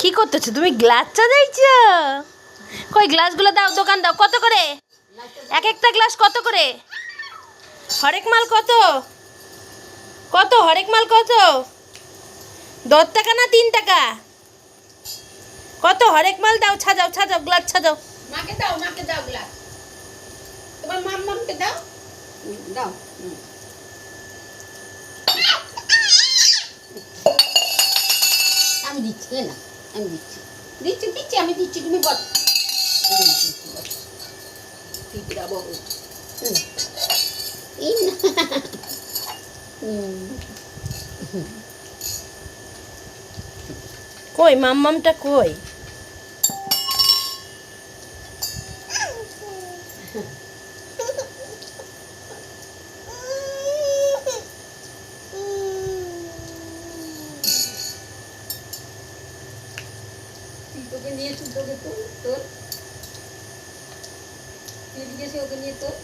কি করতেছো তুমি? গ্লাস চালাইছো? কই গ্লাসগুলো দাও, দোকান দাও। কত করে এক একটা গ্লাস? কত করে হরেক মাল? কত কত হরেক মাল? কত 10 টাকা না 3 টাকা? কত হরেক মাল? দাও, সাজাও সাজাও, গ্লাস সাজাও। মাকে দাও গ্লাস। তোমার মামকে দাও। দাও। আমি দিচ্ছি না, আমি দিচ্ছি দিচ্ছি দিচ্ছি আমি দিচ্ছি, তুমি বল। পিঁপড়া বড় এই না। কই মাম্মামটা কই? তোকে নিয়ে তোকে তোর তোর তুই গেছে ওকে নিয়ে তোর